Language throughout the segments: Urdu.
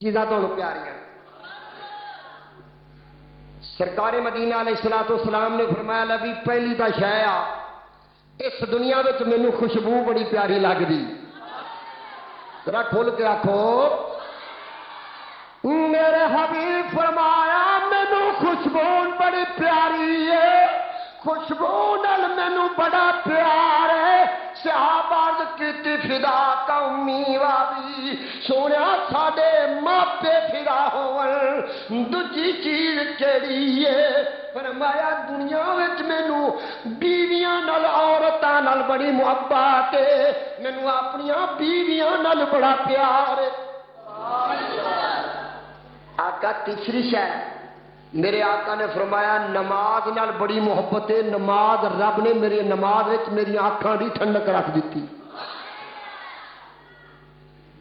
چیزاں تو پیاریاں سرکار مدینہ علیہ الصلوۃ والسلام نے فرمایا لبی پہلی تا شے آ اس دنیا وچ مینوں خوشبو بڑی پیاری لگدی ذرا کھول کے آکھو میرے حبیب فرمایا مینوں خوشبو بڑی پیاری ہے خوشبو نال مینوں بڑا پیار ہے صحابہ کیتی فدا کا امی وابی سونیا ساڈے ماپے فدا ہون دوجی چیز کیڑی ہے فرمایا دنیا وچ مینوں بیویاں نال عورتاں نال بڑی محبت ہے مینوں اپنیاں بیویاں نال بڑا پیار ہے آقا تیسری شے میرے آقا نے فرمایا نماز نال بڑی محبت ہے نماز رب نے میری نماز وچ میری آنکھاں دی ٹھنڈک رکھ دیتی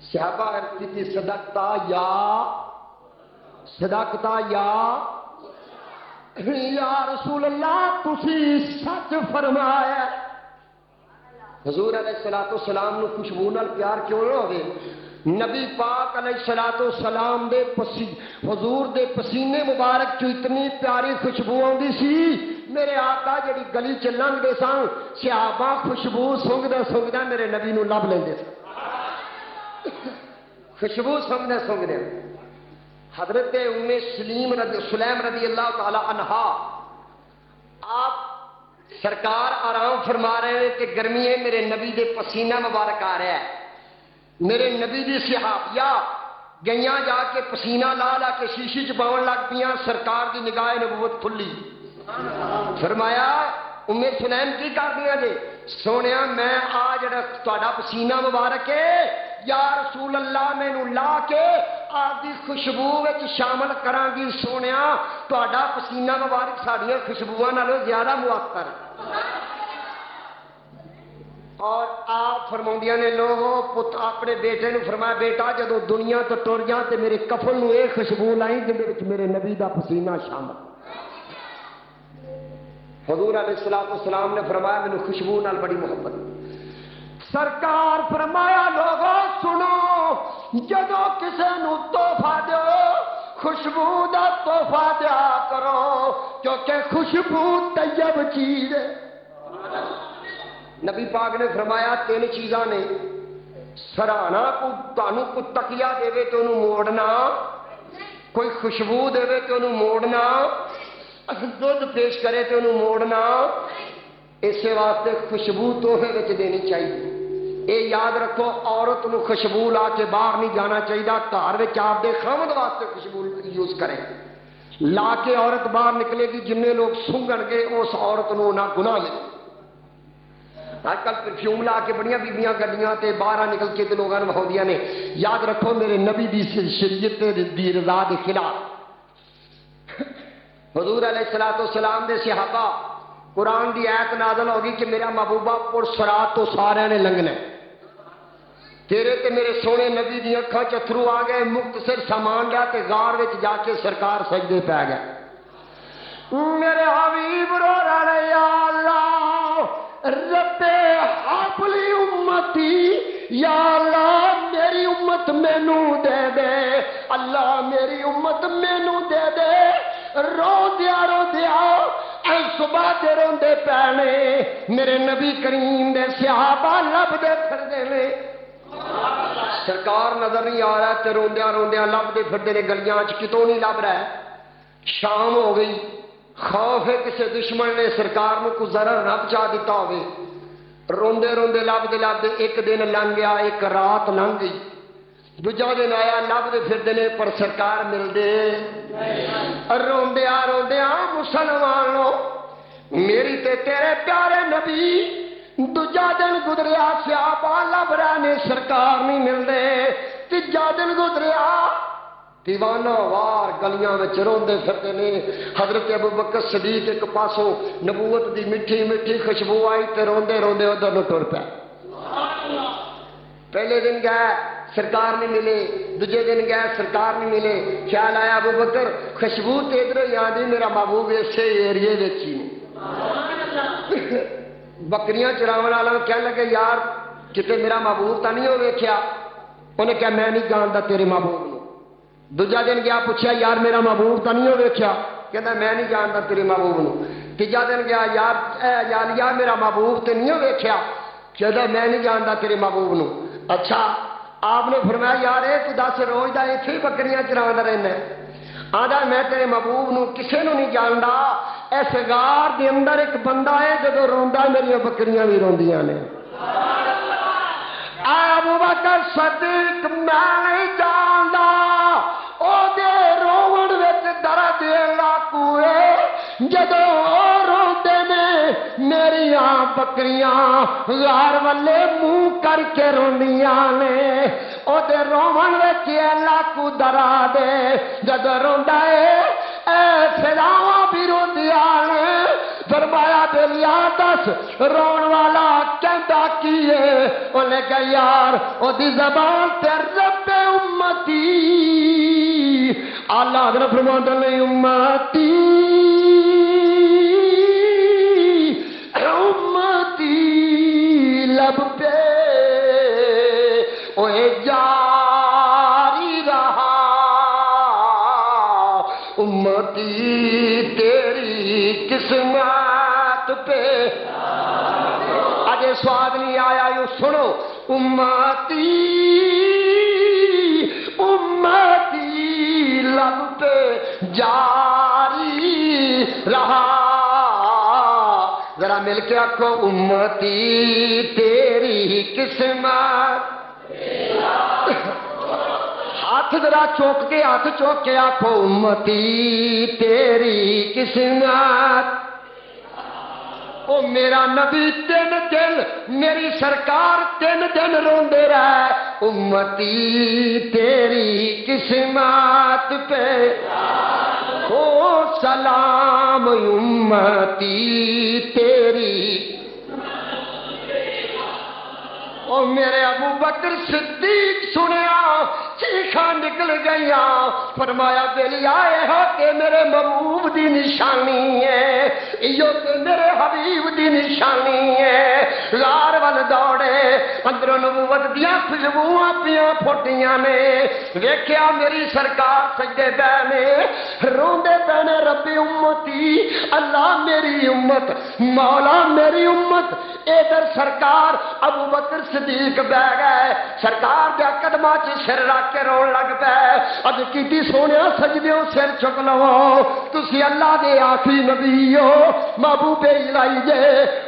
صحابہ عرض کی صدقتا یا رسول اللہ تسی سچ فرمایا حضور علیہ الصلوۃ والسلام نو خوشبو نال پیار کیوں نہ ہوے نبی پاک علیہ الصلوۃ والسلام دے حضور دے پسینے مبارک چ اتنی پیاری خوشبو آندی سی میرے آقا جڑی گلی چ لنگدے سن صحابہ خوشبو سونگدے میرے نبی نو لب لیندے سن خوشبو سونگدے حضرت ام سلیم رضی اللہ تعالی عنہا آپ سرکار آرام فرما رہے ہیں کہ گرمی ہے میرے نبی دے پسینہ مبارک آ رہا ہے میرے نبی دی صحابیہ گئیاں جا کے پسینہ لا کے شیشی چ باون لگ پیاں سرکار دی نگاہ نبوت کھلی فرمایا ام سلیم کی کر دیا جی سونیا میں آ جڑا تہاڈا پسینہ مبارک ہے یا رسول اللہ مینوں لا کے آپ دی خوشبو وچ شامل کراں گی سونیا تہاڈا پسینہ مبارک ساڈیاں خوشبوؤں نالوں زیادہ مؤثر اور آپ فرماؤندیاں نے لوگوں پت اپنے بیٹے نے فرمایا بیٹا جدو دنیا تو ٹر جا تے میرے کفن نو اے خوشبو لائی جے وچ میرے نبی دا پسینہ شامل حضور علیہ الصلوۃ والسلام نے فرمایا مینوں خوشبو نال بڑی محبت سرکار فرمایا لوگوں سنو جدو کسے نو تحفہ دیو خوشبو دا تحفہ دیا کرو کیونکہ خوشبو طیب چیز ہے نبی پاک نے فرمایا تین چیزاں نے سراہنا کو تکیا دے تو انہوں موڑنا کوئی خوشبو دے تو انہوں موڑنا دودھ پیش کرے تو انہوں موڑنا اسے واسطے خوشبو توحفے وچ دینی چاہیے اے یاد رکھو عورت نو خوشبو لا کے باہر نہیں جانا چاہیے گھر وچ آپ دے خامد واسطے خوشبو یوز کرے لا کے عورت باہر نکلے گی جن لوگ سونگن گے اس عورت نو نہ گناہ لے آج کل پرفیوم لا کے بڑیاں بیبیاں گڈیاں تے باہر نکل کے تے لوگاں وہاؤندیاں نے یاد رکھو میرے نبی دی شریعت دی رضا دے خلاف حضور علیہ الصلوۃ والسلام دے صحابہ قرآن دی آیت نازل ہوگی کہ میرا محبوبہ پر صراط تو سارے نے لنگنا تیرے تے میرے سونے نبی دی اکھاں چترو آ گئے مختصر سامان لیا تے غار وچ جا کے سرکار سجدے پہ گئے میرے حبیب رو رہے یا اللہ رب حبلی امتی یا اللہ میری امت مینوں دے دے اللہ میری امت مینوں دے دے رو دیا اے صبح دے روندے پینے میرے نبی کریم دے صحابہ لب دے پھر دے نے سرکار نظر نہیں آ رہا تے روندیا لب دے پھر دے نے گلیاں چ کتوں نہیں لب رہا شام ہو گئی خوف ہے کسی دشمن نے سرکار نو کو ضرر نہ پہنچا دیتا ہوئے روندے لب دے ایک دن لنگ گیا ایک رات لنگ گئی دوجا دن آیا لب دے پھر دن پر سرکار مل دے روندیا مسلمانوں میری تے تیرے پیارے نبی دوجا دن گزریا صحابہ لب رہے نے سرکار نہیں مل دے تیجا دن گزریا دیوانہ وار گلیاں وچ روندے پھردے نے حضرت ابوبکر صدیق ایک پاسوں نبوت دی میٹھی میٹھی خوشبو آئی تے روندے ادھر نو ٹر پیا پہلے دن گئے سرکار نہیں ملے دوجے دن گئے سرکار نہیں ملے خیال آیا ابوبکر خوشبو تے ادھر ہی آندی میرا محبوب اسے ایریے وچ ہی بکریاں چراون والا کہنے لگے یار کتے میرا محبوب تا نہیں ہو ویکھیا انہیں کہا میں نہیں جاندا تیرے محبوب دوجا دن گیا پوچھا یار میرا محبوب تو نہیں ہو ویکھیا کہندا میں نہیں جانتا تیرے محبوب نو تیجا دن گیا یار یار میرا محبوب تے نہیں ہو ویکھیا کہندا میں نہیں جانتا تیرے محبوب نو اچھا آپ نے فرمایا یار تو دس روز دا ایتھے ہی بکریاں چراوندا رہنا آندا میں تیرے محبوب نو کسے نو نہیں جاندا اس غار دے اندر ایک بندہ ہے جدوں روندا میری بکریاں بھی روندیاں نے ابو بکر صدیق میں نہیں جاندا او دے روون وچ درد لاکو ہے جدوں روندے نے میریاں بکریاں غار والے منہ کر کے روندیاں نے او دے روون وچ لاکو درا دے جدوں روندا ہے اے فلاواں بھی روندیاں نے فرمایا بلیا دس رون والا کہندا کی ہے انہیں کہا یار او دی زبان تے رب امتی اللہ حضرت فرماتا نہیں امتی لب پہ اوے جاری رہا امتی تیری قسمت پہ اجے سواد نہیں آیا یوں سنو امتی لب پہ جاری رہا ذرا مل کے آکھو امتی تیری قسمت ہاتھ ذرا چوک کے آکھو امتی تیری قسمت او میرا نبی 3 دن میری سرکار 3 دن روندے رہے امتی تیری قسمت پہ او سلام امتی تیری او میرے ابو بکر صدیق سنیا چیخاں نکل گیا فرمایا بلیا ہو کہ میرے محبوب دی نشانی ہے ایو کہ میرے حبیب دی نشانی ہے غار ول دوڑے اندروں نبوت دیاں خوشبوئاں پیاں پھوٹیاں نے ویکھیا میری سرکار سجدے پے نے روندے پے نے رب امتی اللہ میری امت مولا میری امت ادھر سرکار ابو بکر صدیق بہ گئے سرکار دے قدماں چ سر رکھ کے رون لگ پے اج کیتی سونیا سجدیوں سر چک لو تسی اللہ دے آخری نبی ہو محبوب الہی جے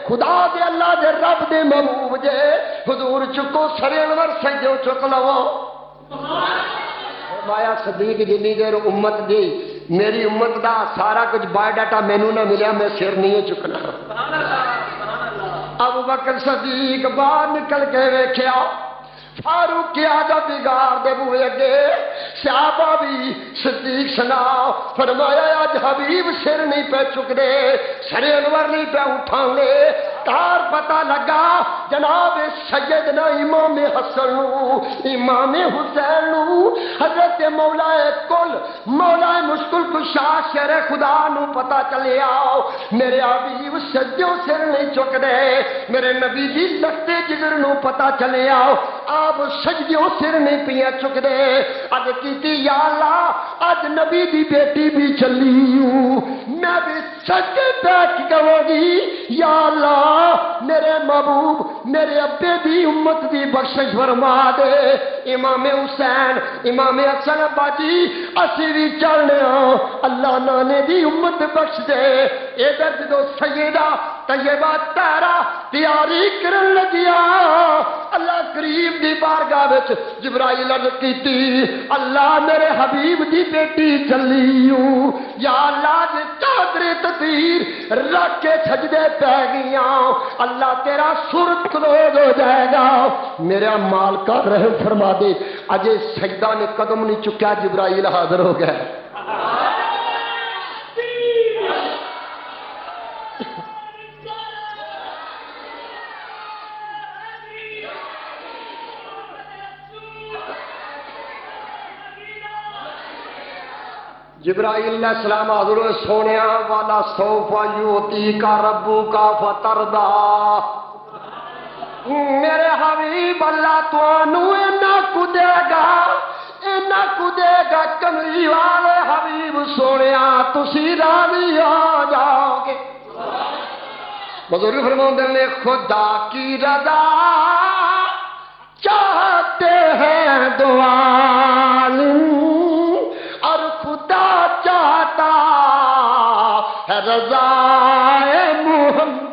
خدا دے اللہ دے رب دے محبوب جے حضور چکو سر انور سجدیوں چک لو مایا صدیق جنی دیر امت دی میری امت دا سارا کچھ بایو ڈاٹا مینوں نہ ملیا میں سر نہیں چکنا ابو بکر صدیق باہر نکل کے ویکھیا فاروق کی آجا بگار دے بوئے اگے صحابہ بھی صدیق سنا فرمایا آج حبیب سر نہیں پہ چک دے سر انور نہیں پہ اٹھاؤں گے کار پتہ لگا جناب سیدنا امام حسن نو امام حسین نو حضرت مولا کل مولا مشکل کشا شر خدا نو پتہ چلے آؤ میرے حبیب سجدوں سر نہیں چک دے میرے نبی دی لگتے جگر نو پتہ چلے آؤ آپ سجدوں سر نہیں پیا چک دے اج کیتی یا اللہ اج نبی دی بیٹی بھی چلی ہوں میں بھی سجدے بیٹھ گواں گی یا اللہ میرے محبوب میرے ابے دی امت دی بخشش فرما دے امام حسین امام حسن ابا جی اسی بھی چلنے ہوں اللہ نانے دی امت بخش دے ادھر جدو سیدہ طیبہ تہرا تیاری کرن لگیا اللہ کریم دی بارگاہ وچ جبرائیل عرض کیتی اللہ میرے حبیب دی بیٹی چلی ہوں یا اللہ جے چادر تطہیر رکھ کے سجدے پہ گیاں اللہ تیرا سر کلوز ہو جائے گا میرا مال کا رحم فرما دے اجے سجدہ نے قدم نہیں چکیا جبرائیل حاضر ہو گیا جبرائیل علیہ السلام حضور سونیا والا سوف یوتی کا ربو کا فتردا میرے حبیب اللہ تو اینا کو دے گا نہ کدے گا کملی والے حبیب سونے تسی راضی ہو جاؤ گے۔ بزرگ فرماتے ہیں خدا کی رضا چاہتے ہیں دو عالم اور خدا چاہتا ہے رضا محمد۔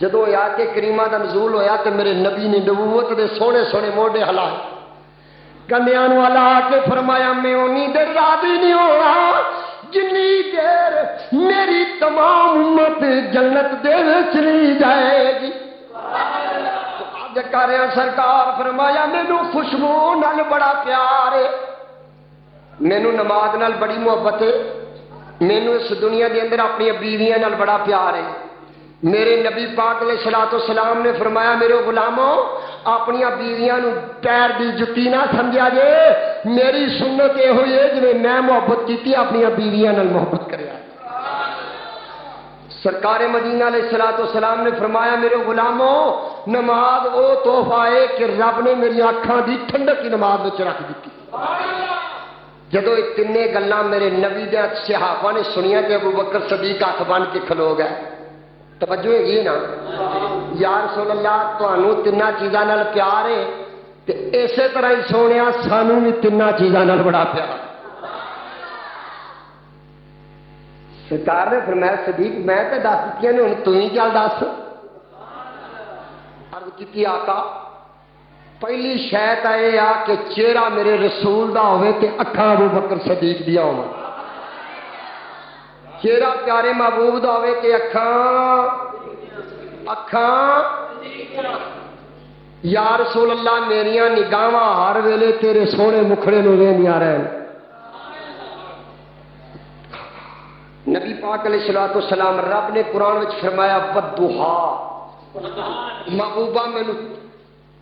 جدو آیات کریمہ دا نزول ہویا تو میرے نبی نے نبوت دے سونے سونے موڈے ہلائے، کنیاں نو ہلا کے فرمایا میں اونی دیر راضی نہیں ہونا جنی دیر میری تمام امت جنت دے چلی جائے گی۔ جکاریاں سرکار فرمایا مینو خوشبو نال بڑا پیار ہے، مینو نماز نال بڑی محبت ہے، مینو اس دنیا دے اندر اپنی بیویاں نال بڑا پیار ہے۔ میرے نبی پاک علیہ الصلوۃ والسلام نے فرمایا میرے غلاموں اپنی بیویاں نو پیر دی جتی نہ سمجھا جے، میری سنت یہ ہوئی ہے جی میں محبت کی اپنی بیویاں نال محبت کریا۔ سرکار مدینہ علیہ الصلوۃ والسلام نے فرمایا میرے غلاموں نماز وہ تحفہ ہے کہ رب نے میری اکھاں دی ٹھنڈک کی نماز وچ رکھ دتی۔ جدو یہ تین گلاں میرے نبی دے صحابہ نے سنیا کہ ابو بکر صدیق ہاتھ بن کے کھلو گئے۔ توجہ ہے یہ نا یا رسول اللہ تانوں تین چیزاں نال پیار ہے تے اسی طرح ہی سونیا سانوں بھی تین چیزاں نال بڑا پیار۔ سرکار نے فرمایا صدیق میں تے دس دتیاں نے ہن تو ہی چل دس۔ عرض کیتی آقا پہلی شے تے اے آ کہ چہرہ میرے رسول دا ہوے تے اکھاں ابو بکر صدیق دیاں ہون۔ چہرہ پیارے محبوب دا ہوے تے اکھاں یا رسول اللہ میریاں نگاہاں ہر ویلے تیرے سونے مکھڑے نو ویندیاں رہن۔ نبی پاک علیہ الصلوۃ والسلام رب نے قرآن وچ فرمایا والضحیٰ محبوبہ مینوں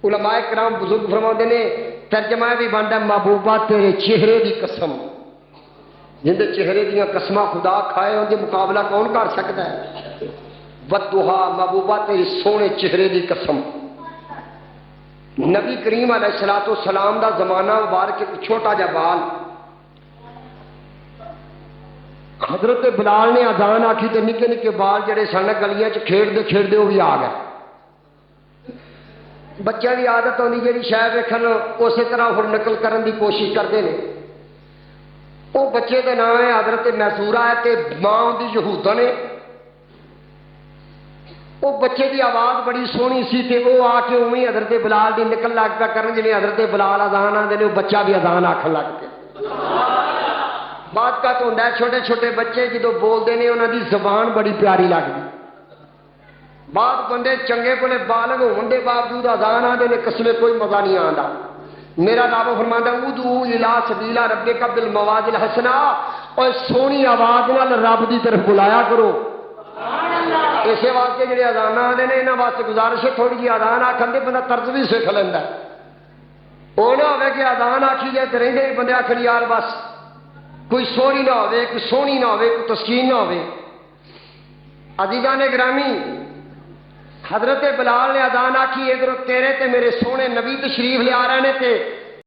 علماء کرام بزرگ فرماتے نے ترجمہ بھی بنتا محبوبہ تیرے چہرے دی قسم، جن دے چہرے دیاں قسماں خدا کھائے ان دے مقابلہ کون کر سکتا ہے؟ والضحیٰ محبوبہ تیرے سونے چہرے دی قسم۔ نبی کریم علیہ الصلوۃ والسلام دا زمانہ مبارک ایک چھوٹا جا بال حضرت بلال نے اذان آکھی تے نکے نکے بال جڑے سن گلیاں چ کھیڈدے کھیڈدے وہ بھی آ گئے۔ بچوں کی عادت ہوتی جی شاید ویکھن اسی طرح ہر نقل کرن دی کوشش کرتے ہیں۔ وہ بچے کا نام ہے حضرت محسورہ ہے تے ماں دی یہودا نے۔ وہ بچے دی آواز بڑی سونی سی تے وہ آ کے اوی حضرت بلال دی نقل لگ پیا کرن جی حضرت بلال اذان آندے نے وہ بچہ بھی اذان آکھن لگ پیا۔ بات کا تو ہوندا ہے چھوٹے چھوٹے بچے جدو بولتے ہیں انہوں دی زبان بڑی پیاری لگتی۔ بعد بندے چنگے بولے بالغ ہونے کے باوجود اذان آدھے نے قسمے کوئی مزہ نہیں آتا۔ میرا رب فرماتا ہے ادعو الی سبیل ربک بالمواعظ الحسنہ، اور سونی آواز نال رب دی طرف بلایا کرو۔ اسی واسطے جڑے اذان آدھے نے انہاں واسطے گزارش ہے تھوڑی جی اذان آکھن دے بندہ طرز بھی سیکھ لیندا ہے۔ وہ نہ ہوے کہ اذان آکھی جائے تے رہندے بندے آکھن یار بس کوئی سونی نہ ہوے کوئی سونی نہ ہوے کوئی تسکین نہ ہوے۔ عزیزان گرامی حضرت بلال نے اذان آکھی ادھر تیرے تے میرے سونے نبی تشریف لے آ رہے ہیں تے